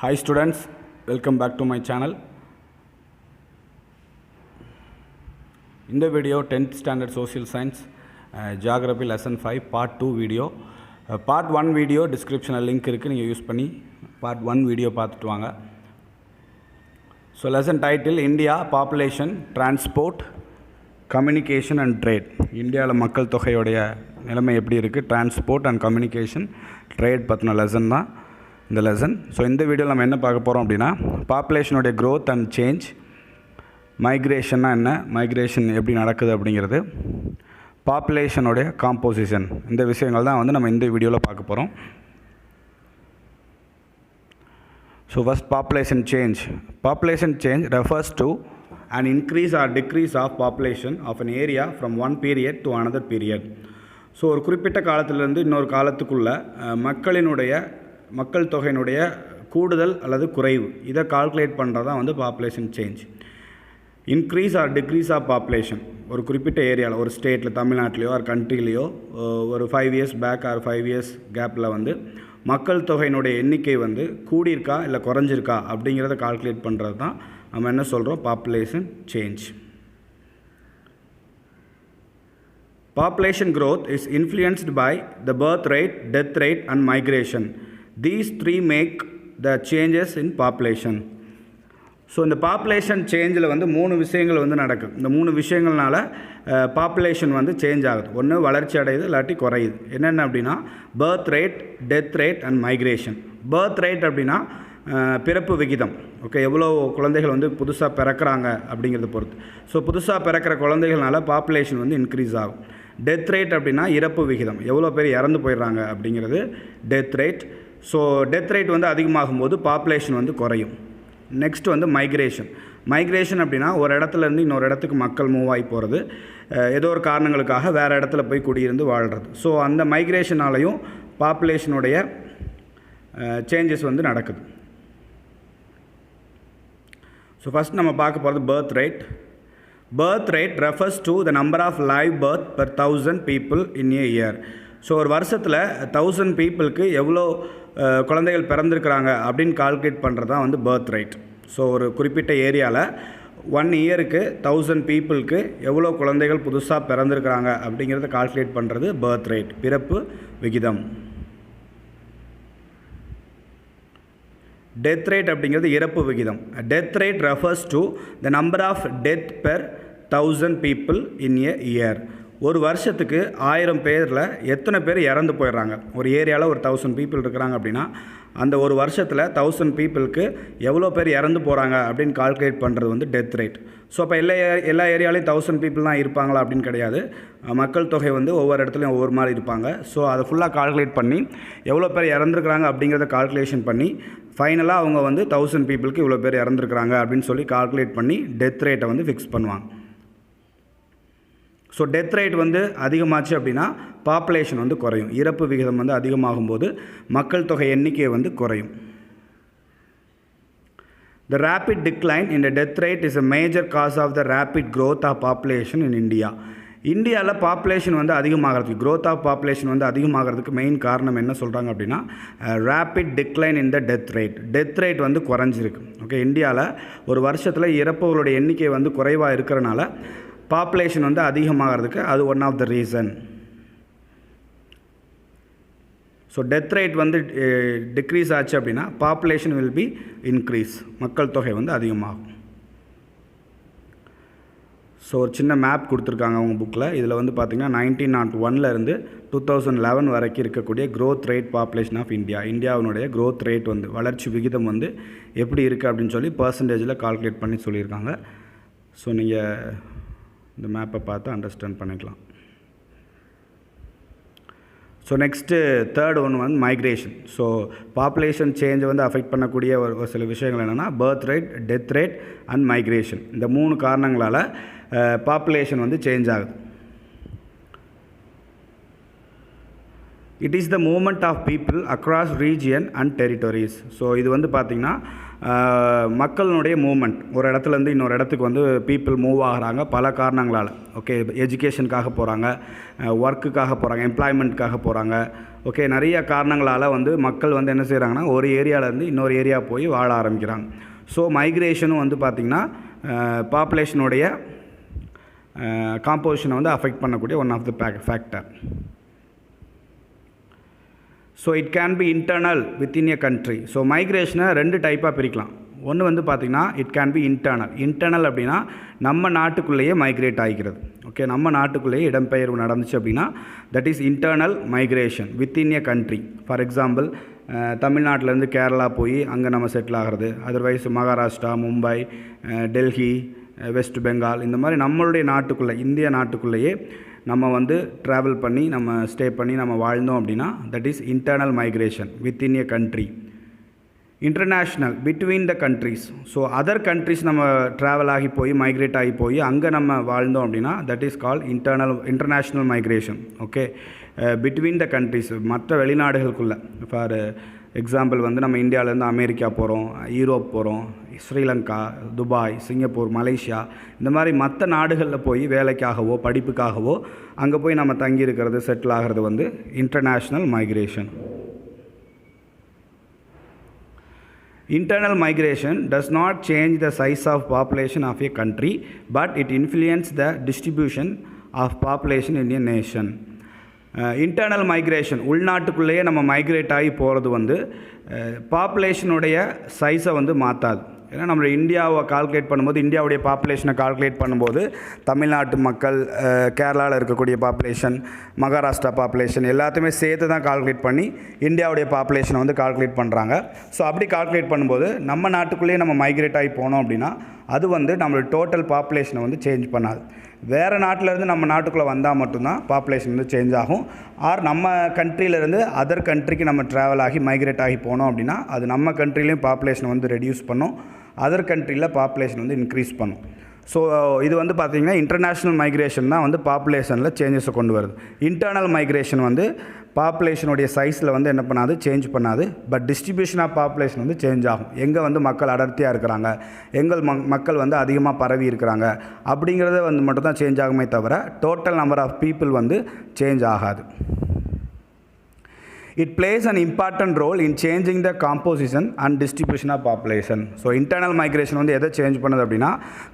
Hi students, welcome back to my channel. In the video 10th standard social science geography lesson 5 part 2 video part 1 video description link இருக்கு நீங்க use பண்ணி part 1 video பார்த்துட்டு வாங்க. So lesson title India population transport communication and trade. இந்தியால மக்கள் தொகையோட நிலைமை எப்படி இருக்கு transport and communication trade பத்தின lesson தான் இந்த lesson. ஸோ இந்த வீடியோவில் நம்ம என்ன பார்க்க போகிறோம் அப்படின்னா பாப்புலேஷனுடைய growth and change, மைக்ரேஷன்னா என்ன, மைக்ரேஷன் எப்படி நடக்குது அப்படிங்கிறது, பாப்புலேஷனுடைய காம்போசிஷன், இந்த விஷயங்கள் தான் வந்து நம்ம இந்த வீடியோவில் பார்க்க போகிறோம். So first population change. Population change refers to an increase or decrease of population of an area from one period to another period. So ஒரு குறிப்பிட்ட காலத்திலிருந்து இன்னொரு காலத்துக்குள்ள மக்கள் தொகையினுடைய கூடுதல் அல்லது குறைவு, இதை கால்குலேட் பண்ணுறது தான் வந்து population change. Increase or decrease of population ஒரு குறிப்பிட்ட ஏரியாவில், ஒரு ஸ்டேட்டில், தமிழ்நாட்டிலையோ ஆர் கண்ட்ரிலேயோ ஒரு 5 years பேக் ஆர் 5 years கேப்பில் வந்து மக்கள் தொகையினுடைய எண்ணிக்கை வந்து கூடியிருக்கா இல்லை குறைஞ்சிருக்கா அப்படிங்கிறத கால்குலேட் பண்ணுறது தான் நம்ம என்ன சொல்கிறோம், population change. Population growth is influenced by the birth rate, death rate and migration. These three make the changes in population. So இந்த பாப்புலேஷன் சேஞ்சில் வந்து 3 விஷயங்கள் வந்து நடக்குது. இந்த 3 விஷயங்கள்னால பாப்புலேஷன் வந்து சேஞ்ச் ஆகுது. ஒன்று வளர்ச்சி அடையுது, இல்லாட்டி குறையுது. என்னென்ன அப்படின்னா birth rate, death rate and migration. Birth rate அப்படின்னா பிறப்பு விகிதம், ஓகே, எவ்வளோ குழந்தைகள் வந்து புதுசாக பிறக்கிறாங்க அப்படிங்கிறத பொறுத்து. ஸோ புதுசாக பிறக்கிற குழந்தைகள்னால பாப்புலேஷன் வந்து இன்க்ரீஸ் ஆகும். டெத் ரேட் அப்படின்னா இறப்பு விகிதம், எவ்வளோ பேர் இறந்து போயிடுறாங்க அப்படிங்கிறது death rate. So death rate வந்து அதிகமாகும் போது பாப்புலேஷன் வந்து குறையும். நெக்ஸ்ட் வந்து மைக்ரேஷன். மைக்ரேஷன் அப்படின்னா ஒரு இடத்துலேருந்து இன்னொரு இடத்துக்கு மக்கள் மூவ் ஆகி போகிறது, ஏதோ ஒரு காரணங்களுக்காக வேறு இடத்துல போய் குடியிருந்து வாழ்கிறது. ஸோ அந்த மைக்ரேஷனாலையும் பாப்புலேஷனுடைய சேஞ்சஸ் வந்து நடக்குது. ஸோ ஃபஸ்ட் நம்ம பார்க்க போகிறது birth rate. Birth rate refers to the number of live birth per 1000 people in a year. So ஒரு வருஷத்தில் 1000 பீப்புளுக்கு எவ்வளோ குழந்தைகள் பிறந்திருக்கிறாங்க அப்படின்னு கால்குலேட் பண்ணுறது தான் வந்து பர்த் ரேட். ஸோ ஒரு குறிப்பிட்ட ஏரியாவில் 1 இயருக்கு 1000 பீப்புளுக்கு எவ்வளோ குழந்தைகள் புதுசாக பிறந்திருக்கிறாங்க அப்படிங்கிறத கால்குலேட் பண்ணுறது பர்த் ரேட், பிறப்பு விகிதம். டெத் ரேட் அப்படிங்கிறது இறப்பு விகிதம். Death rate refers to the number of death per 1000 people in a year. ஒரு வருஷத்துக்கு 1000 பேரில் எத்தனை பேர் இறந்து போயிடுறாங்க. ஒரு ஏரியாவில் ஒரு 1000 people இருக்கிறாங்க அப்படின்னா அந்த ஒரு வருஷத்தில் 1000 பீப்புளுக்கு எவ்வளோ பேர் இறந்து போகிறாங்க அப்படின்னு கால்குலேட் பண்ணுறது வந்து டெத் ரேட். ஸோ அப்போ எல்லா ஏரியாலையும் 1000 people தான் இருப்பாங்களா அப்படின்னு கிடையாது. மக்கள் தொகை வந்து ஒவ்வொரு இடத்துலையும் ஒவ்வொரு மாதிரி இருப்பாங்க. ஸோ அதை ஃபுல்லாக கால்குலேட் பண்ணி எவ்வளோ பேர் இறந்துருக்குறாங்க அப்படிங்கிறத கால்குலேஷன் பண்ணி ஃபைனலாக அவங்க வந்து 1000 பீப்புளுக்கு இவ்வளோ பேர் இறந்துருக்குறாங்க அப்படின்னு சொல்லி கால்குலேட் பண்ணி டெத் ரேட்டை வந்து ஃபிக்ஸ் பண்ணுவாங்க. ஸோ டெத் ரேட் வந்து அதிகமாச்சு அப்படின்னா பாப்புலேஷன் வந்து குறையும். இறப்பு விகிதம் வந்து அதிகமாகும்போது மக்கள் தொகை எண்ணிக்கை வந்து குறையும். The rapid decline in the death rate is a major cause of the rapid growth of population in India. இந்தியாவில் பாப்புலேஷன் வந்து அதிகமாகிறதுக்கு, growth of population வந்து அதிகமாகிறதுக்கு மெயின் காரணம் என்ன சொல்கிறாங்க அப்படின்னா rapid decline in the death rate. Death rate வந்து குறைஞ்சிருக்கு. Okay, இந்தியாவில் ஒரு வருஷத்தில் இறப்பவர்களுடைய எண்ணிக்கை வந்து குறைவாக இருக்கிறனால பாப்புலேஷன் வந்து அதிகமாகிறதுக்கு அது one of the reason. So death rate வந்து டிக்ரீஸ் ஆச்சு அப்படின்னா பாப்புலேஷன் வில் பி இன்க்ரீஸ், மக்கள் தொகை வந்து அதிகமாகும். ஸோ ஒரு சின்ன மேப் கொடுத்துருக்காங்க அவங்க புக்கில். இதில் வந்து பார்த்திங்கன்னா 1901 2011 வரைக்கும் இருக்கக்கூடிய growth rate population of India. இந்தியாவினுடைய க்ரோத் ரேட் வந்து வளர்ச்சி விகிதம் வந்து எப்படி இருக்குது அப்படின்னு சொல்லி பர்சன்டேஜில் கால்குலேட் பண்ணி சொல்லியிருக்காங்க. ஸோ நீங்கள் இந்த மேப்பை பார்த்து அண்டர்ஸ்டாண்ட் பண்ணிக்கலாம். ஸோ நெக்ஸ்ட்டு தேர்ட் ஒன் வந்து மைக்ரேஷன். ஸோ பாப்புலேஷன் சேஞ்சை வந்து அஃபெக்ட் பண்ணக்கூடிய ஒரு சில விஷயங்கள் என்னென்னா birth rate, death rate and migration. இந்த 3 காரணங்களால் பாப்புலேஷன் வந்து சேஞ்ச் ஆகுது. It is the movement of people across region and territories. So இது வந்து பார்த்திங்கன்னா மக்களினுடைய மூமெண்ட், ஒரு இடத்துலேருந்து இன்னொரு இடத்துக்கு வந்து பீப்புள் மூவ் ஆகிறாங்க பல காரணங்களால். ஓகே, எஜுகேஷனுக்காக போகிறாங்க, ஒர்க்குக்காக போகிறாங்க, எம்ப்ளாய்மெண்ட்டுக்காக போகிறாங்க. ஓகே, நிறைய காரணங்களால் வந்து மக்கள் வந்து என்ன செய்கிறாங்கன்னா ஒரு ஏரியாவிலேருந்து இன்னொரு ஏரியா போய் வாழ ஆரம்பிக்கிறாங்க. ஸோ மைக்ரேஷனும் வந்து பார்த்திங்கன்னா பாப்புலேஷனுடைய காம்போசிஷனை வந்து அஃபெக்ட் பண்ணக்கூடிய one of the factor. So it can be internal within a country. So மைக்ரேஷனை ரெண்டு டைப்பாக பிரிக்கலாம். ஒன்று வந்து பார்த்திங்கன்னா இட் கேன் பி இன்டர்னல் அப்படின்னா நம்ம நாட்டுக்குள்ளேயே மைக்ரேட் ஆகிக்கிறது. ஓகே, நம்ம நாட்டுக்குள்ளேயே இடம்பெயர்வு நடந்துச்சு அப்படின்னா that is internal migration within a country. For example, தமிழ்நாட்டிலேருந்து கேரளா போய் அங்கே நம்ம செட்டில் ஆகிறது. அதர்வைஸ் மகாராஷ்டிரா, மும்பை, டெல்லி, வெஸ்ட் பெங்கால், இந்த மாதிரி நம்மளுடைய நாட்டுக்குள்ளே, இந்திய நாட்டுக்குள்ளேயே நம்ம வந்து ட்ராவல் பண்ணி நம்ம ஸ்டே பண்ணி நம்ம வாழ்ந்தோம் அப்படின்னா that is internal migration within a country. International between the countries. So other countries நம்ம ட்ராவல் ஆகி போய் மைக்ரேட் ஆகி போய் அங்கே நம்ம வாழ்ந்தோம் அப்படின்னா that is call international migration. Okay, between the countries, மற்ற வெளிநாடுகளுக்குள்ளே. ஃபார் எக்ஸாம்பிள் வந்து நம்ம இந்தியாவிலேருந்து அமெரிக்கா போகிறோம், யூரோப் போகிறோம், ஸ்ரீலங்கா, துபாய், சிங்கப்பூர், மலேசியா, இந்த மாதிரி மற்ற நாடுகளில் போய் வேலைக்காகவோ படிப்புக்காகவோ அங்கே போய் நம்ம தங்கி இருக்கிறது, செட்டில் ஆகிறது வந்து international migration. Internal migration does not change the size of population of a country, but it influences the distribution of population in a nation. Internal migration, உள்நாட்டுக்குள்ளேயே நம்ம மைக்ரேட் ஆகி போகிறது வந்து பாப்புலேஷனுடைய சைஸை வந்து மாற்றாது. ஏன்னா நம்ம இந்தியாவை கால்குலேட் பண்ணும்போது, இந்தியாவுடைய பாப்புலேஷனை கால்குலேட் பண்ணும்போது தமிழ்நாட்டு மக்கள், கேரளாவில் இருக்கக்கூடிய பாப்புலேஷன், மகாராஷ்டிரா பாப்புலேஷன் எல்லாத்தையுமே சேர்த்து தான் கால்குலேட் பண்ணி இந்தியாவுடைய பாப்புலேஷனை வந்து கால்குலேட் பண்ணுறாங்க. ஸோ அப்படி கால்குலேட் பண்ணும்போது நம்ம நாட்டுக்குள்ளேயே நம்ம மைக்ரேட் ஆகி போனோம் அப்படின்னா அது வந்து நம்மளோட டோட்டல் பாப்புலேஷனை வந்து சேஞ்ச் பண்ணாது. வேறு நாட்டிலேருந்து நம்ம நாட்டுக்குள்ளே வந்தால் மட்டும்தான் பாப்புலேஷன் வந்து சேஞ்ச் ஆகும். ஆர் நம்ம கண்ட்ரியிலேருந்து அதர் கண்ட்ரிக்கு நம்ம ட்ராவல் ஆகி மைக்ரேட் ஆகி போனோம் அப்படின்னா அது நம்ம கண்ட்ரிலையும் பாப்புலேஷனை வந்து ரெடியூஸ் பண்ணும், அதர் கண்ட்ரியில் பாப்புலேஷன் வந்து இன்க்ரீஸ் பண்ணும். ஸோ இது வந்து பார்த்திங்கன்னா இன்டர்நேஷ்னல் மைக்ரேஷன் தான் வந்து பாப்புலேஷனில் சேஞ்சஸை கொண்டு வருது. இன்டர்னல் மைக்ரேஷன் வந்து பாப்புலேஷனுடைய சைஸில் வந்து என்ன பண்ணாது, சேஞ்ச் பண்ணாது. பட் டிஸ்ட்ரிபியூஷன் ஆஃப் பாப்புலேஷன் வந்து சேஞ்ச் ஆகும். எங்கே வந்து மக்கள் அடர்த்தியாக இருக்கிறாங்க, எங்கள் மக்கள் வந்து அதிகமாக பரவி இருக்கிறாங்க அப்படிங்கிறத வந்து மட்டும் தான் சேஞ்ச் ஆகுமே தவிர டோட்டல் நம்பர் ஆஃப் பீப்புள் வந்து சேஞ்ச் ஆகாது. It plays an important role in changing the composition and distribution of population. So internal migration வந்து எதை சேஞ்ச் பண்ணுது அப்படின்னா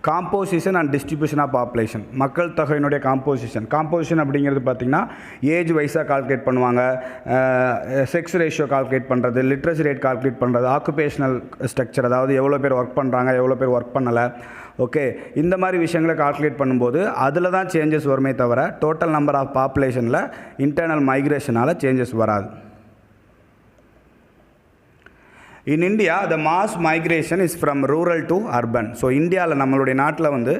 composition and distribution of population, மக்கள் தொகையினுடைய காம்போசிஷன் அப்படிங்கிறது பார்த்திங்கன்னா ஏஜ் வைஸாக கால்குலேட் பண்ணுவாங்க, செக்ஸ் ரேஷியோ கால்குலேட் பண்ணுறது, லிட்ரஸி ரேட் கால்குலேட் பண்ணுறது, ஆக்குபேஷனல் ஸ்ட்ரக்சர், அதாவது எவ்வளோ பேர் ஒர்க் பண்ணுறாங்க, எவ்வளோ பேர் ஒர்க் பண்ணலை, ஓகே, இந்த மாதிரி விஷயங்களை கால்குலேட் பண்ணும்போது அதில் தான் சேஞ்சஸ் வருமே தவிர டோட்டல் நம்பர் ஆஃப் பாப்புலேஷனில் இன்டர்னல் மைக்ரேஷனால் சேஞ்சஸ் வராது. In India, the mass migration is from rural to urban. So இந்தியாவில் நம்மளுடைய நாட்டில் வந்து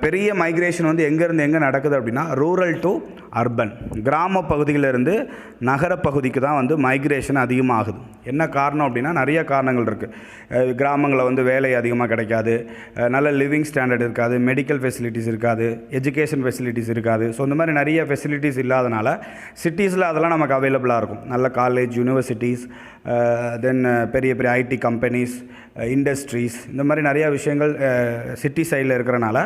பெரிய மைக்ரேஷன் வந்து எங்கேருந்து எங்கே நடக்குது அப்படின்னா ரூரல் டு அர்பன், கிராம பகுதியிலிருந்து நகர பகுதிக்கு தான் வந்து மைக்ரேஷன் அதிகமாகுது. என்ன காரணம் அப்படின்னா நிறைய காரணங்கள் இருக்குது. கிராமங்களில் வந்து வேலை அதிகமாக கிடைக்காது, நல்ல லிவிங் ஸ்டாண்டர்ட் இருக்காது, மெடிக்கல் ஃபெசிலிட்டிஸ் இருக்காது, எஜுகேஷன் ஃபெசிலிட்டிஸ் இருக்காது. ஸோ இந்த மாதிரி நிறைய ஃபெசிலிட்டிஸ் இல்லாதனால சிட்டிஸில் அதெல்லாம் நமக்கு அவைலபிளாக இருக்கும். நல்ல காலேஜ், யூனிவர்சிட்டிஸ், தென் பெரிய பெரிய ஐடி கம்பெனிஸ், இண்டஸ்ட்ரீஸ், இந்த மாதிரி நிறையா விஷயங்கள் சிட்டி சைடில் இருக்கிறனால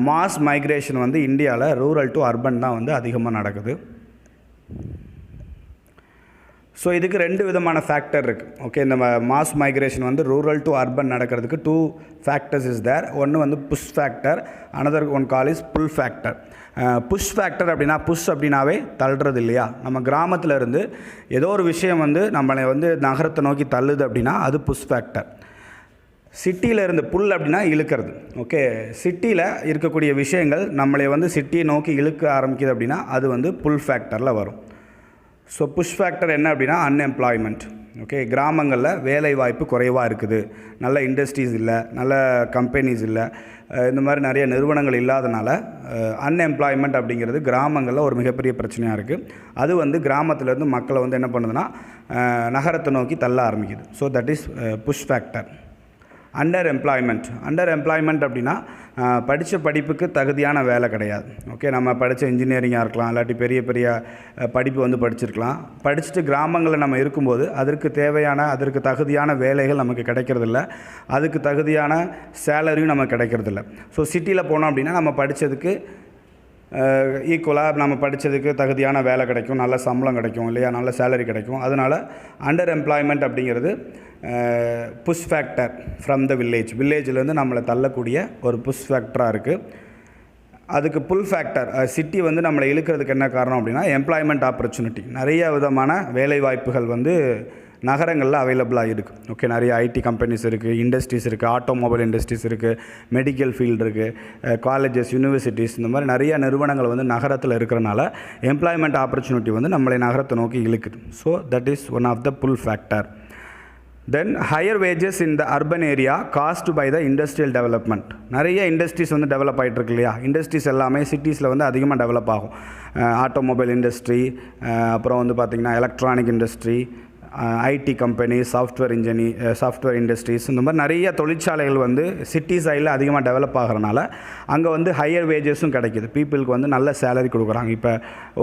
மாஸ் மைக்ரேஷன் வந்து இந்தியாவில் ரூரல் டு அர்பன் தான் வந்து அதிகமாக நடக்குது. ஸோ இதுக்கு ரெண்டு விதமான ஃபேக்டர் இருக்குது. ஓகே, இந்த மாஸ் மைக்ரேஷன் வந்து ரூரல் டு அர்பன் நடக்கிறதுக்கு 2 ஃபேக்டர்ஸ் இஸ் தேர். ஒன்று வந்து push factor, another one call is pull factor. Push factor அப்படின்னா, புஷ் அப்படின்னாவே தள்ளுறது இல்லையா, நம்ம கிராமத்தில் இருந்து ஏதோ ஒரு விஷயம் வந்து நம்மளை வந்து நகரத்தை நோக்கி தள்ளுது அப்படின்னா அது புஷ் ஃபேக்டர். சிட்டியில் இருந்து புல் அப்படின்னா இழுக்கிறது. ஓகே, சிட்டியில் இருக்கக்கூடிய விஷயங்கள் நம்மளை வந்து சிட்டியை நோக்கி இழுக்க ஆரம்பிக்குது அப்படின்னா அது வந்து புல் ஃபேக்டரில் வரும். ஸோ புஷ் ஃபேக்டர் என்ன அப்படின்னா அன்எம்ப்ளாய்மெண்ட். ஓகே, கிராமங்களில் வேலை வாய்ப்பு குறைவாக இருக்குது, நல்ல இண்டஸ்ட்ரீஸ் இல்லை, நல்ல கம்பெனிஸ் இல்லை, இந்த மாதிரி நிறைய நிறுவனங்கள் இல்லாதனால அன்எம்ப்ளாய்மெண்ட் அப்படிங்கிறது கிராமங்களில் ஒரு மிகப்பெரிய பிரச்சனையாக இருக்குது. அது வந்து கிராமத்திலேருந்து மக்களை வந்து என்ன பண்ணுதுன்னா நகரத்தை நோக்கி தள்ள ஆரம்பிக்குது. So that is push factor. Under employment அப்படின்னா படித்த படிப்புக்கு தகுதியான வேலை கிடையாது. ஓகே, நம்ம படித்த இன்ஜினியரிங்காக இருக்கலாம், இல்லாட்டி பெரிய பெரிய படிப்பு வந்து படிச்சிருக்கலாம். படிச்சுட்டு கிராமங்களில் நம்ம இருக்கும்போது அதற்கு தகுதியான வேலைகள் நமக்கு கிடைக்கிறதில்ல, அதுக்கு தகுதியான சேலரியும் நமக்கு கிடைக்கிறதில்ல. ஸோ சிட்டியில் போனோம் அப்படின்னா நம்ம படித்ததுக்கு ஈக்குவலாக நம்ம படித்ததுக்கு தகுதியான வேலை கிடைக்கும், நல்ல சம்பளம் கிடைக்கும் இல்லையா, நல்ல சேலரி கிடைக்கும். அதனால் அண்டர் எம்ப்ளாய்மெண்ட் அப்படிங்கிறது புஷ் ஃபேக்டர் ஃப்ரம் த வில்லேஜ்லேருந்து நம்மளை தள்ளக்கூடிய ஒரு புஷ் ஃபேக்டராக இருக்குது. அதுக்கு புல் ஃபேக்டர் சிட்டி வந்து நம்மளை இழுக்கிறதுக்கு என்ன காரணம் அப்படின்னா எம்ப்ளாய்மெண்ட் ஆப்பர்ச்சுனிட்டி, நிறைய விதமான வேலைவாய்ப்புகள் வந்து நகரங்களில் அவைலபிளாக இருக்குது. ஓகே, நிறைய ஐடி கம்பெனிஸ் இருக்குது, இண்டஸ்ட்ரீஸ் இருக்குது, ஆட்டோமொபைல் இண்டஸ்ட்ரீஸ் இருக்குது, மெடிக்கல் ஃபீல்டு இருக்குது, காலேஜஸ், யூனிவர்சிட்டிஸ், இந்த மாதிரி நிறைய நிறுவனங்கள் வந்து நகரத்தில் இருக்கிறனால எம்ப்ளாய்மெண்ட் ஆப்பர்ச்சுனிட்டி வந்து நம்மளை நகரத்தை நோக்கி இழுக்குது. So that is one of the pull factor. Then higher wages in the urban area caused by the industrial development. நிறைய இண்டஸ்ட்ரீஸ் வந்து டெவலப் ஆகிட்டு இருக்கு இல்லையா, இண்டஸ்ட்ரீஸ் எல்லாமே சிட்டிஸில் வந்து அதிகமாக டெவலப் ஆகும். ஆட்டோமொபைல் இண்டஸ்ட்ரி, அப்புறம் வந்து பார்த்திங்கன்னா electronic industry, IT company, software industries, இந்த மாதிரி நிறைய தொழிற்சாலைகள் வந்து சிட்டி சைடில் அதிகமாக டெவலப் ஆகிறனால அங்கே வந்து ஹையர் வேஜஸும் கிடைக்கிது, பீப்புளுக்கு வந்து நல்ல சேலரி கொடுக்குறாங்க. இப்போ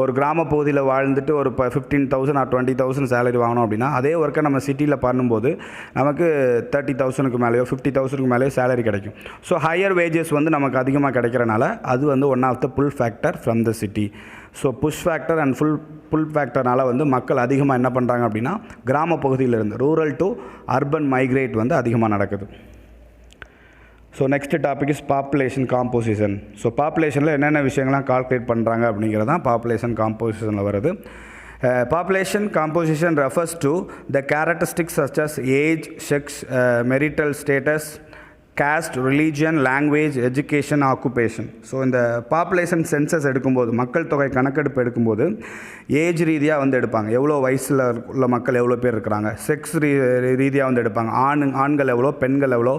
ஒரு கிராம பகுதியில் வாழ்ந்துட்டு ஒரு 15,000 or 20,000 சேலரி வாங்கணும் அப்படின்னா அதே ஒர்க்கை நம்ம சிட்டியில் பண்ணும்போது நமக்கு 30,000க்கு மேலேயோ 50,000க்கு மேலேயோ சேலரி கிடைக்கும். ஸோ ஹையர் வேஜஸ் வந்து நமக்கு அதிகமாக கிடைக்கிறனால அது வந்து one of the pull factor from the city. So push factor and pull ஃபேக்டர்னால் வந்து மக்கள் அதிகமாக என்ன பண்ணுறாங்க அப்படின்னா கிராம பகுதியிலிருந்து ரூரல் டு அர்பன் மைக்ரேட் வந்து அதிகமாக நடக்குது. So next topic is population composition. So பாப்புலேஷனில் என்னென்ன விஷயங்கள்லாம் கால்குலேட் பண்ணுறாங்க அப்படிங்கிறது தான் பாப்புலேஷன் காம்போசிஷனில் வருது. Population composition refers to the characteristics such as age, sex, marital status, caste, religion, language, education, occupation. So இந்த பாப்புலேஷன் சென்சஸ் எடுக்கும்போது, மக்கள் தொகை கணக்கெடுப்பு எடுக்கும்போது ஏஜ் ரீதியாக வந்து எடுப்பாங்க, எவ்வளோ வயசில் உள்ள மக்கள் எவ்வளோ பேர் இருக்கிறாங்க. செக்ஸ் ரீதியாக வந்து எடுப்பாங்க, ஆண்கள் எவ்வளோ, பெண்கள் எவ்வளோ.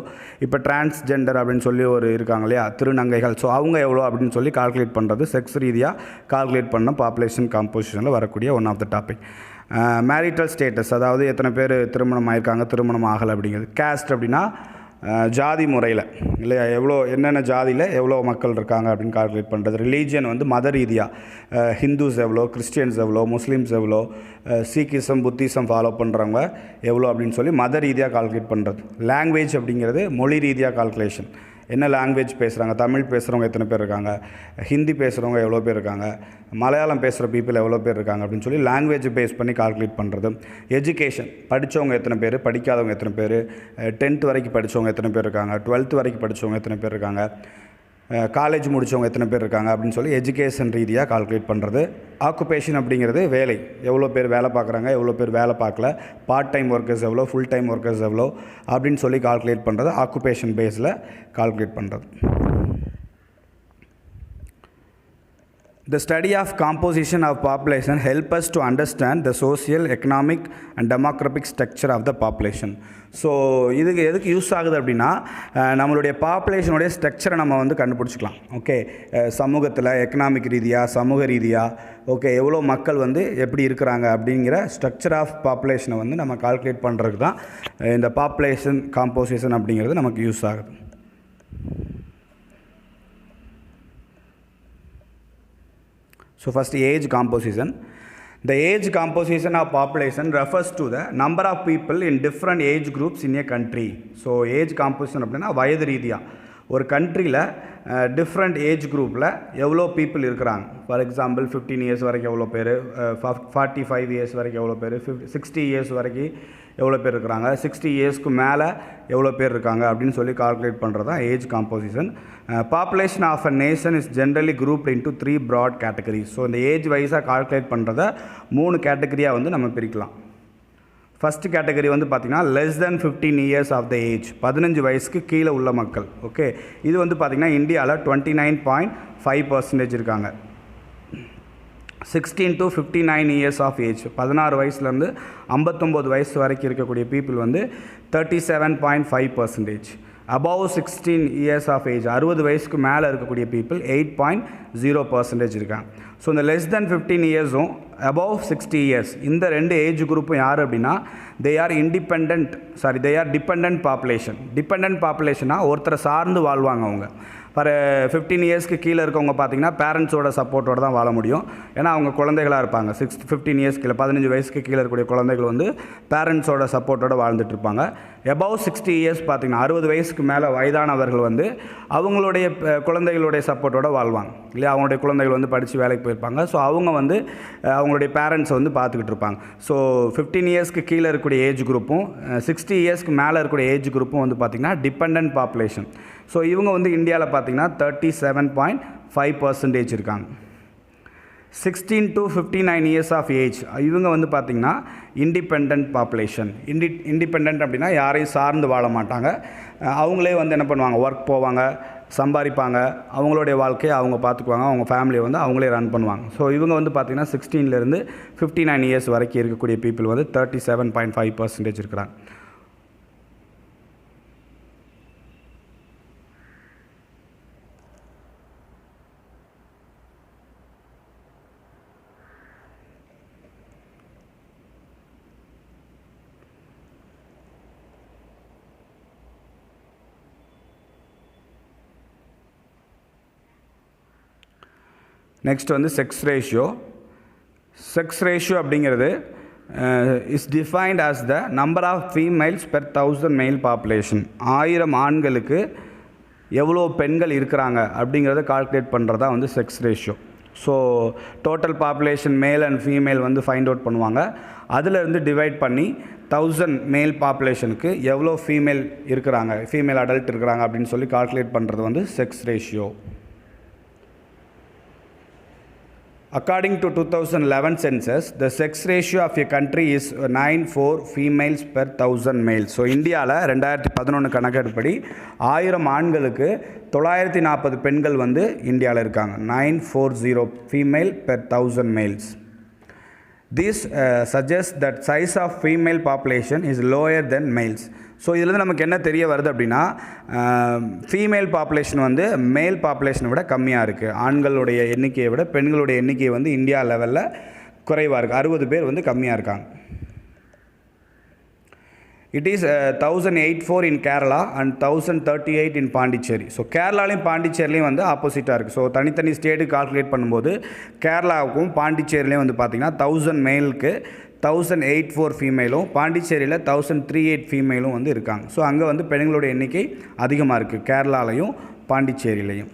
இப்போ டிரான்ஸ்ஜெண்டர் அப்படின்னு சொல்லி ஒரு இருக்காங்க இல்லையா, திருநங்கைகள், ஸோ அவங்க எவ்வளோ அப்படின்னு சொல்லி கால்குலேட் பண்ணுறது செக்ஸ் ரீதியாக கால்குலேட் பண்ண பாப்புலேஷன் காம்போசிஷனில் வரக்கூடிய one of the topic. Marital status, அதாவது எத்தனை பேர் திருமணம் ஆகியிருக்காங்க, திருமணம் ஆகலை அப்படிங்கிறது. கேஸ்ட் அப்படின்னா ஜாதி முறையில் இல்லையா, எவ்வளோ என்னென்ன ஜாதியில் எவ்வளோ மக்கள் இருக்காங்க அப்படின்னு கால்குலேட் பண்ணுறது. ரிலீஜியன் வந்து மத ரீதியாக ஹிந்துஸ் எவ்வளோ, கிறிஸ்டியன்ஸ் எவ்வளோ, முஸ்லீம்ஸ் எவ்வளோ, சீக்கிசம், புத்திசம் ஃபாலோ பண்ணுறவங்க எவ்வளோ அப்படின்னு சொல்லி மத ரீதியாக கால்குலேட் பண்ணுறது. லாங்குவேஜ் அப்படிங்கிறது மொழி ரீதியாக கால்குலேஷன், என்ன லாங்குவேஜ் பேசுகிறாங்க, தமிழ் பேசுகிறவங்க எத்தனை பேர் இருக்காங்க, ஹிந்தி பேசுகிறவங்க எவ்வளோ பேர் இருக்காங்க, மலையாளம் பேசுகிற பீப்புள் எவ்வளோ பேர் இருக்காங்க அப்படின்னு சொல்லி லாங்குவேஜ் பேஸ் பண்ணி கால்குலேட் பண்ணுறது. எஜுகேஷன், படித்தவங்க எத்தனை பேர், படிக்காதவங்க எத்தனை பேர், 10th வரைக்கும் படித்தவங்க எத்தனை பேர் இருக்காங்க, 12th வரைக்கும் படித்தவங்க எத்தனை பேர் இருக்காங்க, காலேஜ் முடித்தவங்க எத்தனை பேர் இருக்காங்க அப்படின்னு சொல்லி எஜுகேஷன் ரீதியாக கால்குலேட் பண்ணுறது. ஆக்குபேஷன் அப்படிங்கிறது வேலை, எவ்வளோ பேர் வேலை பார்க்குறாங்க, எவ்வளோ பேர் வேலை பார்க்கல, பார்ட் டைம் ஒர்க்கர்ஸ் எவ்வளோ, ஃபுல் டைம் ஒர்க்கர்ஸ் எவ்வளோ அப்படின்னு சொல்லி கால்குலேட் பண்ணுறது. ஆக்குபேஷன் பேஸில் கால்குலேட் பண்ணுறது. The study of composition of population help us to understand the social, economic and demographic structure of the population. So இதுக்கு எதுக்கு யூஸ் ஆகுது அப்படின்னா, நம்மளுடைய பாப்புலேஷனுடைய ஸ்ட்ரக்சரை நம்ம வந்து கண்டுபிடிச்சிக்கலாம். ஓகே, சமூகத்தில் எக்கனாமிக் ரீதியாக, சமூக ரீதியாக, ஓகே எவ்வளோ மக்கள் வந்து எப்படி இருக்கிறாங்க அப்படிங்கிற ஸ்ட்ரக்சர் ஆஃப் பாப்புலேஷனை வந்து நம்ம கால்குலேட் பண்ணுறதுக்கு தான் இந்த பாப்புலேஷன் காம்போசிஷன் அப்படிங்கிறது நமக்கு யூஸ் ஆகுது. So first, age composition. The age composition of population refers to the number of people in different age groups in a country. So age composition அப்படின்னா வயது ரீதியாக ஒரு கண்ட்ரியில் டிஃப்ரெண்ட் ஏஜ் குரூப்பில் எவ்வளோ பீப்புள் இருக்கிறாங்க. ஃபார் எக்ஸாம்பிள் 15 இயர்ஸ் வரைக்கும் எவ்வளோ பேர், 45 இயர்ஸ் வரைக்கும் எவ்வளோ பேர், 60 இயர்ஸ் வரைக்கும் எவ்வளோ பேர் இருக்கிறாங்க, 60 இயர்ஸ்க்கு மேலே எவ்வளோ பேர் இருக்காங்க அப்படின்னு சொல்லி கால்குலேட் பண்ணுறது தான் age composition. Population of a nation is generally grouped into 3 broad categories. So இந்த ஏஜ் வைஸாக கால்குலேட் பண்ணுறத 3 கேட்டகரியாக வந்து நம்ம பிரிக்கலாம். ஃபஸ்ட்டு கேட்டகரி வந்து பார்த்திங்கன்னா less than 15 years of the age, 15 வயசுக்கு கீழே உள்ள மக்கள். ஓகே, இது வந்து பார்த்திங்கன்னா இந்தியாவில் 29.5% இருக்காங்க. 16 to 59 இயர்ஸ் ஆஃப் ஏஜ், 16 வயசுலேருந்து 59 வயசு வரைக்கும் இருக்கக்கூடிய பீப்புள் வந்து 37.5%. above 16 இயர்ஸ் ஆஃப் ஏஜ், 60 வயசுக்கு மேலே இருக்கக்கூடிய பீப்புள் 8.0% இருக்காங்க. ஸோ இந்த லெஸ் தென் 15 இயர்ஸும் above 60 years. இந்த ரெண்டு ஏஜ் குரூப்பும் யார் அப்படின்னா they are dependent population. Dependent பாப்புலேஷனாக ஒருத்தரை சார்ந்து வாழ்வாங்க அவங்க. ஃபார் 15 இயர்ஸ்க்கு கீழே இருக்கவங்க பார்த்திங்கன்னா பேரண்ட்ஸோட சப்போர்ட்டோடு தான் வாழ முடியும். ஏன்னா அவங்க குழந்தைகளாக இருப்பாங்க. 15 இயர்ஸ் கீழே 15 வயசுக்கு கீழே இருக்கக்கூடிய குழந்தைகள் வந்து பேரண்ட்ஸோட சப்போர்ட்டோடு வாழ்ந்துட்டுருப்பாங்க. above 60 இயர்ஸ் பார்த்திங்கன்னா 60 வயசுக்கு மேலே வயதானவர்கள் வந்து அவங்களுடைய குழந்தைகளுடைய சப்போர்ட்டோடு வாழ்வாங்க இல்லையா. அவங்களுடைய குழந்தைகள் வந்து படித்து வேலைக்கு போயிருப்பாங்க. ஸோ அவங்க வந்து அவங்களுடைய பேரண்ட்ஸை வந்து பார்த்துக்கிட்டு இருப்பாங்க. ஸோ 15 இயர்ஸ்க்கு கீழே இருக்கக்கூடிய ஏஜ் குரூப்பும் 60 இயர்ஸ்க்கு மேலே இருக்கக்கூடிய ஏஜ் குரூப்பும் வந்து பார்த்திங்கன்னா டிபெண்டன்ட் பாப்புலேஷன். ஸோ இவங்க வந்து இந்தியாவில் பார்த்திங்கன்னா 37.5% இருக்காங்க. 16 to 59 இயர்ஸ் ஆஃப் ஏஜ் இவங்க வந்து பார்த்திங்கன்னா இண்டிபெண்ட் பாப்புலேஷன். இண்டிபெண்ட் அப்படின்னா யாரையும் சார்ந்து வாழ மாட்டாங்க. அவங்களே வந்து என்ன பண்ணுவாங்க, ஒர்க் போவாங்க, சம்பாதிப்பாங்க, அவங்களுடைய வாழ்க்கையை அவங்க பார்த்துக்குவாங்க, அவங்க ஃபேமிலியை வந்து அவங்களே ரன் பண்ணுவாங்க. ஸோ இவங்க வந்து பார்த்திங்கன்னா 16 to 59 இயர்ஸ் வரைக்கும் இருக்கக்கூடிய பீப்புள் வந்து 37.5% இருக்கிறாங்க. நெக்ஸ்ட் வந்து செக்ஸ் ரேஷியோ. செக்ஸ் ரேஷியோ அப்படிங்கிறது is defined as the number of females per 1000 male population. 1000 ஆண்களுக்கு எவ்வளோ பெண்கள் இருக்கிறாங்க அப்படிங்கிறத கால்குலேட் பண்ணுறதா வந்து sex ratio. So total population male and female வந்து ஃபைண்ட் அவுட் பண்ணுவாங்க. அதிலிருந்து டிவைட் பண்ணி 1000 மேல் பாப்புலேஷனுக்கு எவ்வளோ ஃபீமேல் இருக்கிறாங்க, ஃபீமேல் அடல்ட் இருக்கிறாங்க அப்படின்னு சொல்லி கால்குலேட் பண்ணுறது வந்து sex ratio. According to 2011 census, the sex ratio of a country is 9:4 females per 1000 males. So இந்தியாவில் 2011 கணக்கெடுப்படி 1000 ஆண்களுக்கு 940 பெண்கள் வந்து இந்தியாவில் இருக்காங்க. 940 female per 1000 males. This suggests that size of female population is lower than males. So இதுலேருந்து நமக்கு என்ன தெரிய வருது அப்படின்னா ஃபீமேல் பாப்புலேஷன் வந்து மேல் பாப்புலேஷனை விட கம்மியாக இருக்குது. ஆண்களுடைய எண்ணிக்கையை விட பெண்களுடைய எண்ணிக்கை வந்து இந்தியா லெவலில் குறைவாக இருக்குது. 60 பேர் வந்து கம்மியாக இருக்காங்க. It is 1084 in Kerala and 1038 in Pondicherry. So கேரளாலையும் பாண்டிச்சேரிலையும் வந்து ஆப்போசிட்டாக இருக்குது. ஸோ தனித்தனி ஸ்டேட்டுக்கு கால்குலேட் பண்ணும்போது கேரளாவுக்கும் பாண்டிச்சேரிலையும் வந்து பார்த்திங்கன்னா 1000 மேலுக்கு 1084 ஃபீமேலும், பாண்டிச்சேரியில் 1038 ஃபீமேலும் வந்து இருக்காங்க. ஸோ அங்கே வந்து பெண்களுடைய எண்ணிக்கை அதிகமாக இருக்குது கேரளாலையும் பாண்டிச்சேரியிலையும்.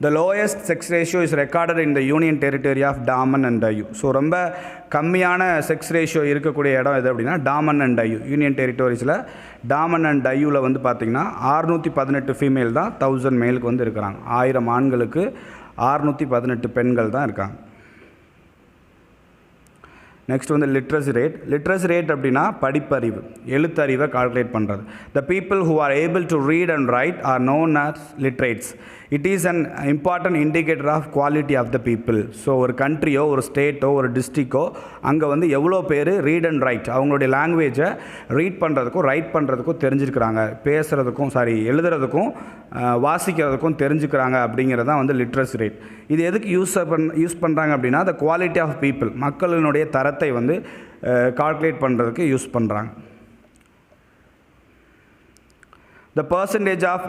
The lowest sex ratio is recorded in the Union Territory of Daman and Diu. So ரொம்ப கம்மியான செக்ஸ் ரேஷியோ இருக்கக்கூடிய இடம் எது அப்படின்னா டாமன் அண்ட் டையூ. யூனியன் டெரிட்டோரிஸில் டாமன் அண்ட் டையூவில் வந்து பார்த்திங்கன்னா 618 ஃபீமேல் தான் 1000 மேலுக்கு வந்து இருக்கிறாங்க. 1000 ஆண்களுக்கு 618 பெண்கள் தான் இருக்காங்க. நெக்ஸ்ட் வந்து லிட்ரஸி ரேட். லிட்ரஸி ரேட் அப்படின்னா படிப்பறிவு, எழுத்தறிவை கால்குலேட் பண்ணுறது. The people who are able to read and write are known as literates. It is an important indicator of quality of the people. So ஒரு கண்ட்ரியோ ஒரு ஸ்டேட்டோ ஒரு டிஸ்ட்ரிக்கோ அங்கே வந்து எவ்வளோ பேர் ரீட் அண்ட் ரைட், அவங்களுடைய லாங்குவேஜை ரீட் பண்ணுறதுக்கும் ரைட் பண்ணுறதுக்கும் தெரிஞ்சுக்கிறாங்க, பேசுகிறதுக்கும் எழுதுறதுக்கும் வாசிக்கிறதுக்கும் தெரிஞ்சுக்கிறாங்க அப்படிங்கிறது தான் வந்து லிட்ரஸி ரேட். இது எதுக்கு யூஸ் பண்ணுறாங்க அப்படின்னா த குவாலிட்டி ஆஃப் பீப்புள், மக்களினுடைய தரத்தை வந்து கால்குலேட் பண்ணுறதுக்கு யூஸ் பண்ணுறாங்க. The percentage of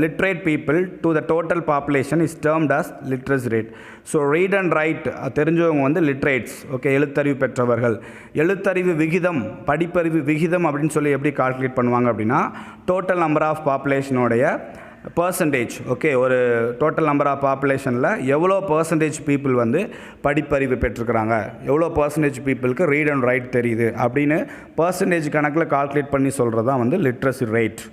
literate people to the total population is termed as literacy rate. So read and write தெரிஞ்சவங்க வந்து லிட்ரேட்ஸ், ஓகே, எழுத்தறிவு பெற்றவர்கள். எழுத்தறிவு விகிதம், படிப்பறிவு விகிதம் அப்படின்னு சொல்லி எப்படி கால்குலேட் பண்ணுவாங்க அப்படின்னா டோட்டல் நம்பர் ஆஃப் பாப்புலேஷனோடைய பர்சன்டேஜ், ஓகே, ஒரு டோட்டல் நம்பர் ஆஃப் பாப்புலேஷனில் எவ்வளோ பர்சன்டேஜ் பீப்புள் வந்து படிப்பறிவு பெற்றிருக்கிறாங்க, எவ்வளோ பர்சன்டேஜ் பீப்புளுக்கு ரீட் அண்ட் ரைட் தெரியுது அப்படின்னு பர்சன்டேஜ் கணக்கில் கால்குலேட் பண்ணி சொல்கிறது தான் வந்து literacy rate.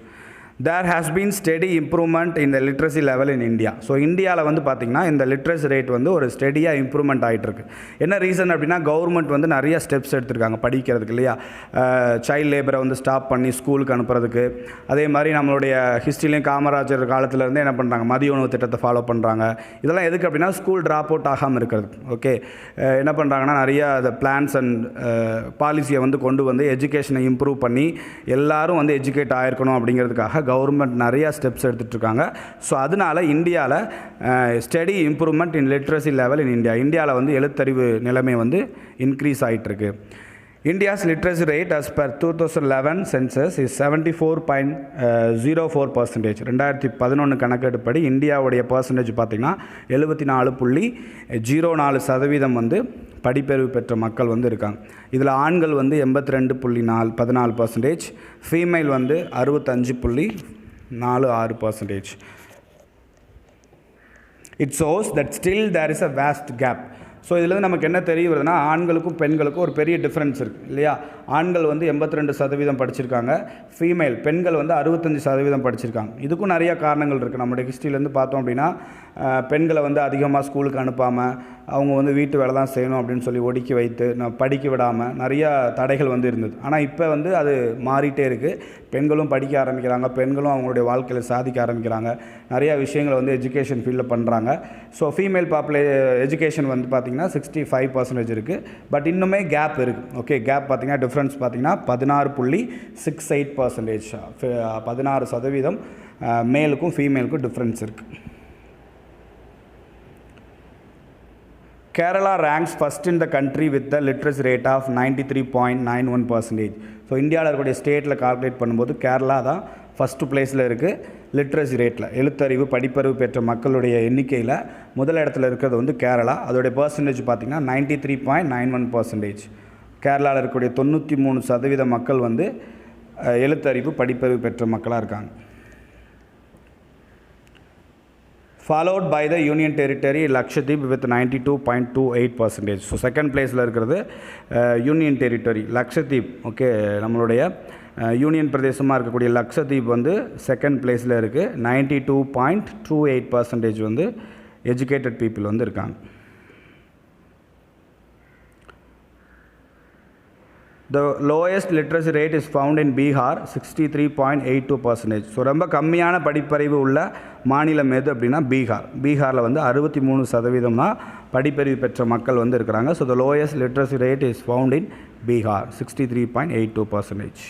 There has been steady improvement in the literacy level in India. So இந்தியாவில் வந்து பார்த்திங்கன்னா இந்த லிட்ரஸி ரேட் வந்து ஒரு ஸ்டெடியாக இம்ப்ரூவ்மெண்ட் ஆகிட்டுருக்கு. என்ன ரீசன் அப்படின்னா கவர்மெண்ட் வந்து நிறைய ஸ்டெப்ஸ் எடுத்திருக்காங்க படிக்கிறதுக்கு இல்லையா. சைல்டு லேபரை வந்து ஸ்டாப் பண்ணி ஸ்கூலுக்கு அனுப்புறதுக்கு, அதே மாதிரி நம்மளுடைய ஹிஸ்ட்ரிலையும் காமராஜர் காலத்துலேருந்து என்ன பண்ணுறாங்க, மதிய உணவு திட்டத்தை ஃபாலோ பண்ணுறாங்க. இதெல்லாம் எதுக்கு அப்படின்னா ஸ்கூல் ட்ராப் அவுட் ஆகாமல் இருக்கிறது. ஓகே, என்ன பண்ணுறாங்கன்னா நிறைய அந்த பிளான்ஸ் அண்ட் பாலிசியை வந்து கொண்டு வந்து எஜுகேஷனை இம்ப்ரூவ் பண்ணி எல்லோரும் வந்து எஜுகேட் ஆகிருக்கணும் அப்படிங்கிறதுக்காக கவர்மெண்ட் நிறையா ஸ்டெப்ஸ் எடுத்துகிட்ருக்காங்க. ஸோ அதனால் இந்தியாவில் study improvement in literacy level in இந்தியாவில் வந்து எழுத்தறிவு நிலைமை வந்து இன்க்ரீஸ் ஆகிட்டுருக்கு. India's literacy rate as per 2011 census is 74.04%. 2011 கணக்கெடுப்படி இந்தியாவுடைய பர்சன்டேஜ் பார்த்திங்கன்னா 74.04% வந்து படிப்பறிவு பெற்ற மக்கள் வந்து இருக்காங்க. இதில் ஆண்கள் வந்து 82.14%, ஃபீமேல் வந்து 65.46%. It shows that still there is a vast gap. So இதில் நமக்கு என்ன தெரிய வருதுன்னா, ஆண்களுக்கும் பெண்களுக்கும் ஒரு பெரிய டிஃப்ரென்ஸ் இருக்குது இல்லையா. ஆண்கள் வந்து 82% படிச்சிருக்காங்க, ஃபீமேல் பெண்கள் வந்து 65% படிச்சிருக்காங்க. இதுக்கும் நிறைய காரணங்கள் இருக்குது. நம்மளுடைய ஹிஸ்ட்ரியிலேருந்து பார்த்தோம் அப்படின்னா, பெண்களை வந்து அதிகமாக ஸ்கூலுக்கு அனுப்பாமல் அவங்க வந்து வீட்டு வேலை தான் செய்யணும் அப்படின்னு சொல்லி ஒடுக்கி வைத்து படிக்க விடாமல் நிறையா தடைகள் வந்து இருந்தது. ஆனால் இப்போ வந்து அது மாறிட்டே இருக்குது. பெண்களும் படிக்க ஆரம்பிக்கிறாங்க, பெண்களும் அவங்களுடைய வாழ்க்கையில் சாதிக்க ஆரம்பிக்கிறாங்க, நிறையா விஷயங்களை வந்து எஜுகேஷன் ஃபீல்டில் பண்ணுறாங்க. ஸோ ஃபீமேல் எஜுகேஷன் வந்து பார்த்திங்கன்னா 65% இருக்குது. பட் இன்னுமே கேப் இருக்குது. ஓகே, கேப் பார்த்திங்கன்னா டிஃப்ரென்ஸ் பார்த்திங்கன்னா 16.68%. 16% மேலுக்கும் ஃபீமேலுக்கும் டிஃப்ரென்ஸ் இருக்குது. Kerala ranks first in the country with the literacy rate of 93.91%. So இந்தியாவில் இருக்கக்கூடிய ஸ்டேட்டில் கால்குலேட் பண்ணும்போது கேரளா தான் ஃபஸ்ட்டு பிளேஸில் இருக்குது. லிட்ரஸி ரேட்டில் எழுத்தறிவு படிப்பறிவு பெற்ற மக்களுடைய எண்ணிக்கையில் முதல் இடத்துல இருக்கிறது வந்து கேரளா. அதோடைய பர்சன்டேஜ் பார்த்திங்கன்னா 93.91%. கேரளாவில் இருக்கக்கூடிய 93% மக்கள் வந்து எழுத்தறிவு படிப்பறிவு பெற்ற மக்களாக இருக்காங்க. Followed by the Union Territory Lakshadweep with 92.28%. So second பிளேஸில் இருக்கிறது யூனியன் டெரிட்டரி லக்ஷதீப். ஓகே, நம்மளுடைய யூனியன் பிரதேசமாக இருக்கக்கூடிய லக்ஷதீப் வந்து செகண்ட் பிளேஸில் இருக்குது. 92.28% வந்து எஜுகேட்டட் பீப்புள் வந்து இருக்காங்க. The lowest literacy rate is found in Bihar, 63.82%. So ரொம்ப கம்மியான படிப்பறிவு உள்ள மாநிலம் எது அப்படின்னா பீகார். பீகாரில் வந்து 63% தான் படிப்பறிவு பெற்ற மக்கள் வந்து இருக்கிறாங்க. So the lowest literacy rate is found in Bihar, 63.82%.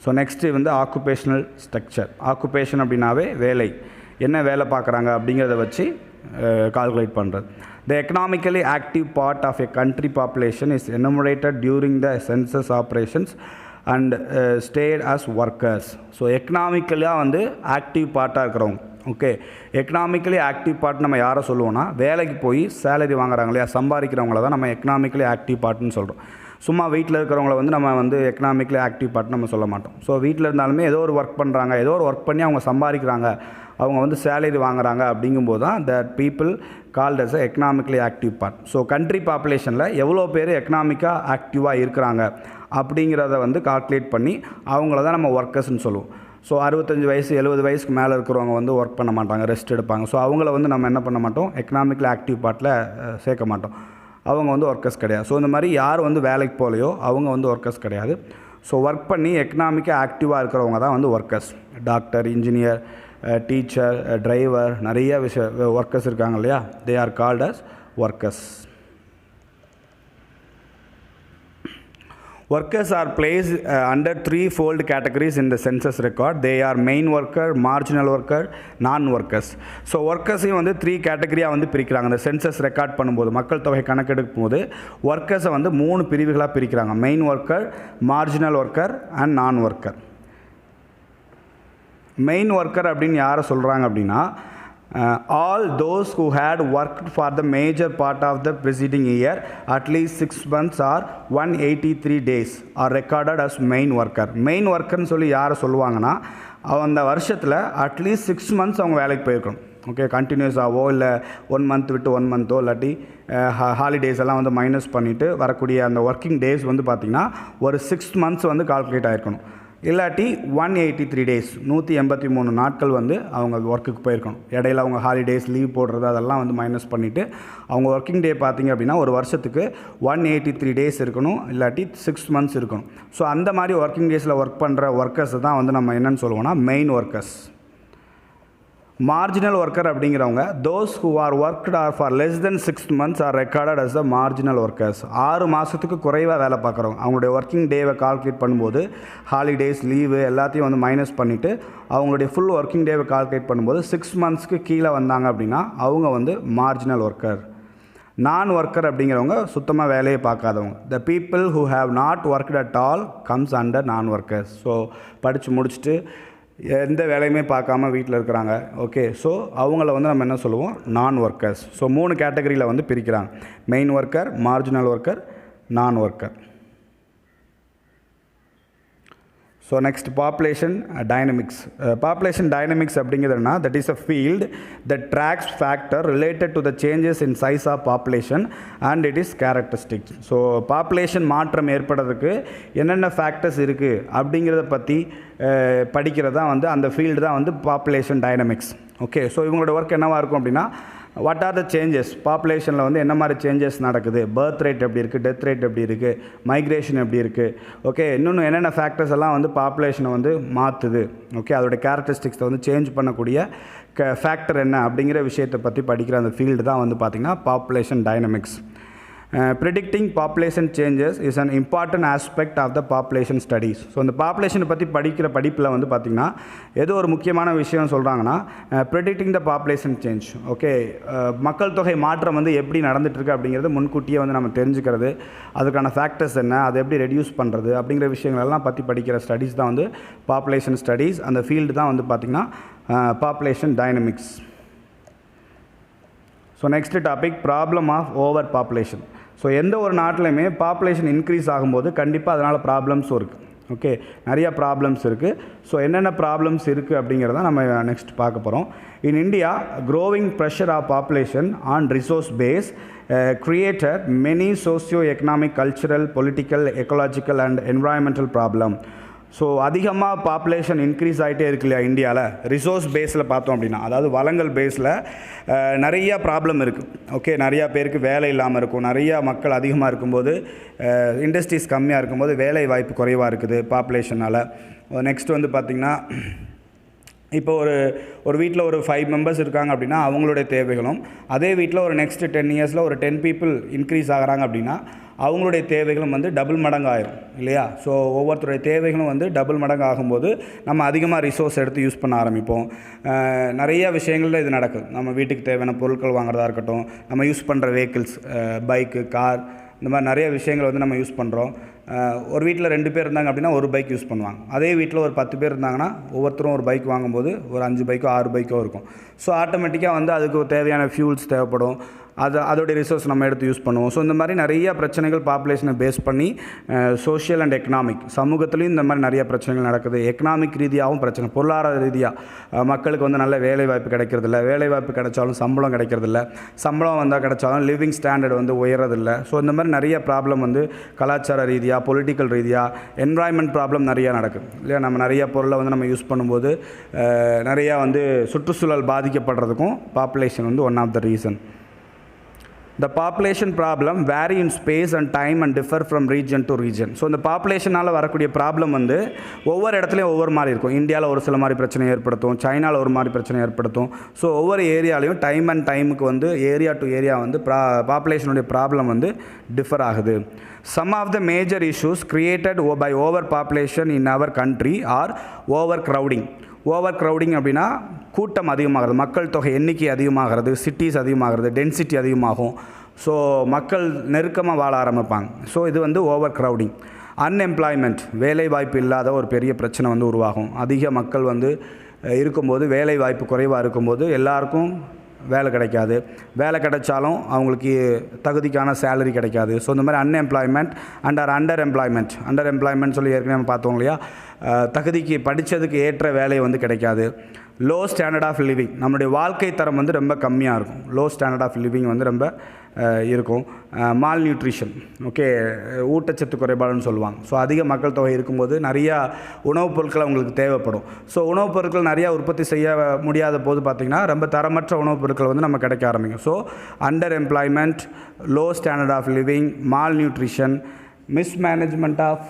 So next வந்து ஆக்குபேஷனல் ஸ்ட்ரக்சர். ஆக்குபேஷன் அப்படின்னாவே வேலை, என்ன வேலை பார்க்குறாங்க அப்படிங்கிறத வச்சு கால்குலேட் பண்ணுறது. The economically active part of a country population is enumerated during the census operations and stayed as workers. So எக்கனாமிக்கலாக வந்து ஆக்டிவ் பார்ட்டாக இருக்கிறவங்க. ஓகே, எக்கனாமிக்கலி ஆக்டிவ் பார்ட் நம்ம யாரை சொல்லுவோம்னா, வேலைக்கு போய் சேலரி வாங்குறாங்க இல்லையா, சம்பாதிக்கிறவங்கள தான் நம்ம எக்கனாமிக்கலி ஆக்டிவ் பார்ட்னு சொல்கிறோம். சும்மா வீட்டில் இருக்கிறவங்கள வந்து நம்ம வந்து எக்கனாமிக்கலி ஆக்டிவ் பார்ட் நம்ம சொல்ல மாட்டோம். ஸோ வீட்டில் இருந்தாலுமே ஏதோ ஒரு ஒர்க் பண்ணுறாங்க, ஏதோ ஒரு ஒர்க் பண்ணி அவங்க சம்பாதிக்கிறாங்க, அவங்க வந்து சேலரி வாங்குறாங்க அப்படிங்கும்போது தான் that people called as a economically active part. So country பாப்புலேஷனில் எவ்வளோ பேர் எக்கனாமிக்காக ஆக்டிவாக இருக்கிறாங்க அப்படிங்கிறத வந்து கால்குலேட் பண்ணி அவங்கள தான் நம்ம ஒர்க்கர்ஸ்ன்னு சொல்லுவோம். ஸோ 65 வயசு 70 வயசுக்கு மேலே இருக்கிறவங்க வந்து ஒர்க் பண்ண மாட்டாங்க, ரெஸ்ட் எடுப்பாங்க. ஸோ அவங்கள வந்து நம்ம என்ன பண்ண மாட்டோம், எக்கனாமிக்கலி ஆக்டிவ் பார்ட்டில் சேர்க்க மாட்டோம். அவங்க வந்து ஒர்க்கர்ஸ் கிடையாது. ஸோ இந்த மாதிரி யார் வந்து வேலைக்கு போகலையோ அவங்க வந்து ஒர்க்கர்ஸ் கிடையாது. ஸோ ஒர்க் பண்ணி எக்கனாமிக்காக ஆக்டிவாக இருக்கிறவங்க தான் வந்து workers. Doctor, engineer, teacher, driver, நிறைய ஒர்க்கர்ஸ் இருக்காங்க இல்லையா, they are called as workers. Workers are placed under three-fold categories in the census record. They are main worker, marginal worker, non-workers. So ஒர்க்கர்ஸையும் வந்து 3 கேட்டகரியாக வந்து பிரிக்கிறாங்க. இந்த சென்சஸ் ரெக்கார்ட் பண்ணும்போது, மக்கள் தொகை கணக்கெடுக்கும் போது ஒர்க்கர்ஸை வந்து 3 பிரிவுகளாக பிரிக்கிறாங்க. Main worker, marginal worker and நான் ஒர்க்கர். மெயின் ஒர்க்கர் அப்படின்னு யாரை சொல்கிறாங்க அப்படின்னா, all those who had worked for the major part of the preceding year at least 6 months or 183 days are recorded as main worker. Main ஒர்க்கர்னு சொல்லி யாரை சொல்லுவாங்கன்னா, அந்த வருஷத்தில் அட்லீஸ்ட் 6 months அவங்க வேலைக்கு போயிருக்கணும். ஓகே, கண்டினியூஸாகவோ இல்லை 1 month விட்டு 1 month இல்லாட்டி ஹாலிடேஸ் எல்லாம் வந்து மைனஸ் பண்ணிவிட்டு வரக்கூடிய அந்த ஒர்க்கிங் டேஸ் வந்து பார்த்திங்கன்னா ஒரு 6 months வந்து கால்குலேட் ஆகிருக்கணும். இல்லாட்டி 183 days 183 நாட்கள் வந்து அவங்க ஒர்க்குக்கு போயிருக்கணும். இடையில அவங்க ஹாலிடேஸ் லீவ் போடுறது அதெல்லாம் வந்து மைனஸ் பண்ணிவிட்டு அவங்க ஒர்க்கிங் டே பார்த்திங்க அப்படின்னா ஒரு வருஷத்துக்கு 183 days இருக்கணும், இல்லாட்டி 6 months இருக்கணும். ஸோ அந்த மாதிரி ஒர்க்கிங் டேஸில் ஒர்க் பண்ணுற ஒர்க்கர்ஸை தான் வந்து நம்ம என்னென்னு சொல்லுவோம்னா மெயின் ஒர்க்கர்ஸ். மார்ஜினல் ஒர்க்கர் அப்படிங்கிறவங்க those who are worked or for less than 6 months or recorded as the marginal workers. 6 மாதத்துக்கு குறைவாக வேலை பார்க்குறவங்க அவங்களுடைய ஒர்க்கிங் டேவை கால்குலேட் பண்ணும்போது ஹாலிடேஸ் லீவு எல்லாத்தையும் வந்து மைனஸ் பண்ணிவிட்டு அவங்களுடைய ஃபுல் ஒர்க்கிங் டேவை கால்குலேட் பண்ணும்போது 6 monthsக்கு கீழே வந்தாங்க அப்படின்னா அவங்க வந்து மார்ஜினல் ஒர்க்கர். நான் ஒர்க்கர் அப்படிங்கிறவங்க சுத்தமாக வேலையை பார்க்காதவங்க. த people who have not worked at all comes under நான் ஒர்க்கர்ஸ். ஸோ படித்து முடிச்சுட்டு எந்த வேலையுமே பார்க்காம வீட்டில் இருக்கிறாங்க. ஓகே, ஸோ அவங்கள வந்து நம்ம என்ன சொல்லுவோம், நான் ஒர்க்கர்ஸ். ஸோ 3 கேட்டகரியில் வந்து பிரிக்கிறாங்க: main worker, marginal worker, non worker. So next population dynamics. Population dynamics அப்படிங்கிறதுனா that is a field that tracks factor related to the changes in size of population and it is characteristics. So population மாற்றம் ஏற்படுறதுக்கு என்னென்ன factors இருக்குது அப்படிங்கிறத பற்றி படிக்கிறது தான் வந்து அந்த ஃபீல்டு தான் வந்து பாப்புலேஷன் டைனமிக்ஸ். ஓகே, ஸோ இவங்களோட ஒர்க் என்னவாக இருக்கும் அப்படின்னா, வாட் ஆர் த சேஞ்சஸ், பாப்புலேஷனில் வந்து என்ன மாதிரி சேஞ்சஸ் நடக்குது, பர்த் ரேட் எப்படி இருக்குது, டெத் ரேட் எப்படி இருக்குது, மைக்ரேஷன் எப்படி இருக்குது, ஓகே, இன்னொன்று என்னென்ன ஃபேக்டர்ஸ் எல்லாம் வந்து பாப்புலேஷனை வந்து மாற்றுது, ஓகே, அதோடைய கேரக்டரிஸ்டிக்ஸை வந்து சேஞ்ச் பண்ணக்கூடிய ஃபேக்டர் என்ன அப்படிங்கிற விஷயத்தை பற்றி படிக்கிற அந்த ஃபீல்டு தான் வந்து பார்த்திங்கன்னா population dynamics. Predicting population changes is an important aspect of the population studies. So இந்த பாப்புலேஷனை பற்றி படிக்கிற படிப்பில் வந்து பார்த்திங்கன்னா ஏதோ ஒரு முக்கியமான விஷயம் சொல்கிறாங்கன்னா predicting the population change. Okay, மக்கள் தொகை மாற்றம் வந்து எப்படி நடந்துகிட்ருக்கு அப்படிங்கிறது முன்கூட்டியே வந்து நம்ம தெரிஞ்சுக்கிறது, அதுக்கான ஃபேக்டர்ஸ் என்ன, அதை எப்படி ரெடியூஸ் பண்ணுறது அப்படிங்கிற விஷயங்களெல்லாம் பற்றி படிக்கிற ஸ்டடீஸ் தான் வந்து பாப்புலேஷன் ஸ்டடீஸ். அந்த ஃபீல்டு தான் வந்து பார்த்திங்கன்னா population dynamics. So next topic, problem of over population. So எந்த ஒரு நாட்டிலையுமே பாப்புலேஷன் இன்க்ரீஸ் ஆகும்போது கண்டிப்பாக அதனால் ப்ராப்ளம்ஸும் இருக்குது. ஓகே, நிறையா ப்ராப்ளம்ஸ் இருக்குது. ஸோ என்னென்ன ப்ராப்ளம்ஸ் இருக்குது அப்படிங்கிறத நம்ம நெக்ஸ்ட் பார்க்க போகிறோம். In India, growing pressure of population on resource base created many socio-economic, cultural, political, ecological and environmental problem. So அதிகமாக பாப்புலேஷன் இன்க்ரீஸ் ஆகிட்டே இருக்கு இல்லையா இந்தியாவில். ரிசோர்ஸ் பேஸில் பார்த்தோம் அப்படின்னா, அதாவது வளங்கள் பேஸில் நிறையா ப்ராப்ளம் இருக்குது. ஓகே, நிறையா பேருக்கு வேலை இல்லாமல் இருக்கும். நிறையா மக்கள் அதிகமாக இருக்கும்போது, இண்டஸ்ட்ரீஸ் கம்மியாக இருக்கும்போது வேலை வாய்ப்பு குறைவாக இருக்குது பாப்புலேஷனால். நெக்ஸ்ட் வந்து பார்த்திங்கன்னா, இப்போ ஒரு வீட்டில் ஒரு 5 members இருக்காங்க அப்படின்னா அவங்களுடைய தேவைகளும், அதே வீட்டில் ஒரு நெக்ஸ்ட் 10 yearsல ஒரு 10 people இன்க்ரீஸ் ஆகிறாங்க அப்படின்னா அவங்களுடைய தேவைகளும் வந்து டபுள் மடங்கு ஆயிரும் இல்லையா. ஸோ ஒவ்வொருத்தருடைய தேவைகளும் வந்து டபுள் மடங்கு ஆகும்போது நம்ம அதிகமாக ரிசோர்ஸ் எடுத்து யூஸ் பண்ண ஆரம்பிப்போம். நிறைய விஷயங்களில் இது நடக்குது. நம்ம வீட்டுக்கு தேவையான பொருட்கள் வாங்குறதா இருக்கட்டும், நம்ம யூஸ் பண்ணுற வெஹிக்கிள்ஸ், பைக்கு, கார், இந்த மாதிரி நிறைய விஷயங்கள் வந்து நம்ம யூஸ் பண்ணுறோம். ஒரு வீட்டில் 2 பேர் இருந்தாங்க அப்படின்னா ஒரு பைக் யூஸ் பண்ணுவாங்க. அதே வீட்டில் ஒரு 10 பேர் இருந்தாங்கன்னா ஒவ்வொருத்தரும் ஒரு பைக் வாங்கும்போது ஒரு 5 பைக்கோ 6 பைக்கோ இருக்கும். ஸோ ஆட்டோமேட்டிக்காக வந்து அதுக்கு தேவையான ஃபியூல்ஸ் தேவைப்படும். அதோடைய ரிசோர்ஸ் நம்ம எடுத்து யூஸ் பண்ணுவோம். ஸோ இந்த மாதிரி நிறைய பிரச்சனைகள் பாப்புலேஷனை பேஸ் பண்ணி சோஷியல் அண்ட் எக்கனாமிக், சமூகத்துலேயும் இந்த மாதிரி நிறைய பிரச்சனைகள் நடக்குது. எக்கனாமிக் ரீதியாகவும் பிரச்சனை, பொருளாதார ரீதியாக மக்களுக்கு வந்து நல்ல வேலை வாய்ப்பு கிடைக்கிறதில்ல, வேலை வாய்ப்பு கிடைச்சாலும் சம்பளம் கிடைக்கிறதில்ல, சம்பளம் வந்தால் கிடைச்சாலும் லிவிங் ஸ்டாண்டர்ட் வந்து உயரதில்லை. ஸோ இந்த மாதிரி நிறைய ப்ராப்ளம் வந்து கலாச்சார ரீதியாக, பொலிட்டிக்கல் ரீதியாக, என்வாயன்மெண்ட் ப்ராப்ளம் நிறையா நடக்குது இல்லையா. நம்ம நிறைய பொருளை வந்து நம்ம யூஸ் பண்ணும்போது நிறையா வந்து சுற்றுச்சூழல் பாதிக்கப்படுறதுக்கும் பாப்புலேஷன் வந்து one of the reason. The population problem vary in space and time and differ from region to region. So இந்த பாப்புலேஷனால் வரக்கூடிய ப்ராப்ளம் வந்து ஒவ்வொரு இடத்துலையும் ஒவ்வொரு மாதிரி இருக்கும். இந்தியாவில் ஒரு சில மாதிரி பிரச்சனை ஏற்படுத்தும், சைனாவில் ஒரு மாதிரி பிரச்சனை ஏற்படுத்தும். ஸோ ஒவ்வொரு ஏரியாலையும் டைம் அண்ட் டைமுக்கு வந்து ஏரியா டு ஏரியா வந்து பாப்புலேஷனுடைய ப்ராப்ளம் வந்து டிஃபர் ஆகுது. Some of the major issues created by overpopulation in our country are overcrowding. Over crowding அப்படின்னா கூட்டம் அதிகமாகிறது, மக்கள் தொகை எண்ணிக்கை அதிகமாகிறது, சிட்டிஸ் அதிகமாகிறது, டென்சிட்டி அதிகமாகும். ஸோ மக்கள் நெருக்கமாக வாழ ஆரம்பிப்பாங்க. ஸோ இது வந்து ஓவர் க்ரௌடிங். அன்எம்ப்ளாய்மெண்ட், வேலை வாய்ப்பு இல்லாத ஒரு பெரிய பிரச்சனை வந்து உருவாகும். அதிக மக்கள் வந்து இருக்கும்போது, வேலை வாய்ப்பு குறைவாக இருக்கும்போது எல்லாருக்கும் வேலை கிடைக்காது. வேலை கிடைச்சாலும் அவங்களுக்கு தகுதிக்கான சேலரி கிடைக்காது. ஸோ இந்த மாதிரி அன்எம்ப்ளாய்மெண்ட் அண்டர் எம்ப்ளாய்மெண்ட் சொல்லி ஏற்கனவே நம்ம பார்த்தோம் இல்லையா. தகுதிக்கு படித்ததுக்கு ஏற்ற வேலை வந்து கிடைக்காது. லோ ஸ்டாண்டர்ட் ஆஃப் லிவிங், நம்மளுடைய வாழ்க்கை தரம் வந்து ரொம்ப கம்மியாக இருக்கும். லோ ஸ்டாண்டர்ட் ஆஃப் லிவிங் வந்து ரொம்ப இருக்கும். மால் நியூட்ரிஷன், ஓகே, ஊட்டச்சத்து குறைபாடுன்னு சொல்லுவாங்க. ஸோ அதிக மக்கள் தொகை இருக்கும்போது நிறையா உணவுப் பொருட்கள் அவங்களுக்கு தேவைப்படும். ஸோ உணவுப் பொருட்கள் நிறையா உற்பத்தி செய்ய முடியாத போது பார்த்திங்கன்னா ரொம்ப தரமற்ற உணவுப் பொருட்கள் வந்து நம்ம கிடைக்க ஆரம்பிக்கும். So under employment, low standard of living, malnutrition, mismanagement of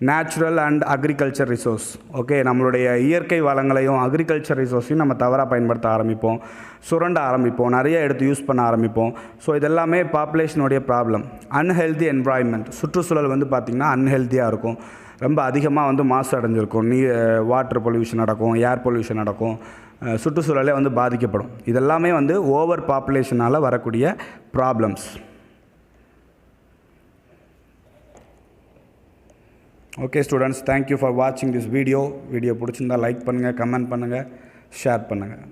natural and agriculture resource. Okay, நம்மளுடைய இயற்கை வளங்களையும் அக்ரிகல்ச்சர் ரிசோர்ஸையும் நம்ம தவறாக பயன்படுத்த ஆரம்பிப்போம், சுரண்ட ஆரம்பிப்போம், நிறைய எடுத்து யூஸ் பண்ண ஆரம்பிப்போம். ஸோ இதெல்லாமே பாப்புலேஷனுடைய ப்ராப்ளம். அன்ஹெல்தி என்வாயன்மெண்ட், சுற்றுச்சூழல் வந்து பார்த்திங்கன்னா அன்ஹெல்த்தியாக இருக்கும், ரொம்ப அதிகமாக வந்து மாசு அடைஞ்சிருக்கும், வாட்டர் பொல்யூஷன் நடக்கும், ஏர் பொல்யூஷன் நடக்கும், சுற்றுச்சூழலே வந்து பாதிக்கப்படும். இதெல்லாமே வந்து ஓவர் பாப்புலேஷனால் வரக்கூடிய problems. Okay students, thank you for வாட்சிங் திஸ் வீடியோ. வீடியோ பிடிச்சிருந்தால் லைக் பண்ணுங்கள், கமெண்ட் பண்ணுங்கள், ஷேர் பண்ணுங்கள்.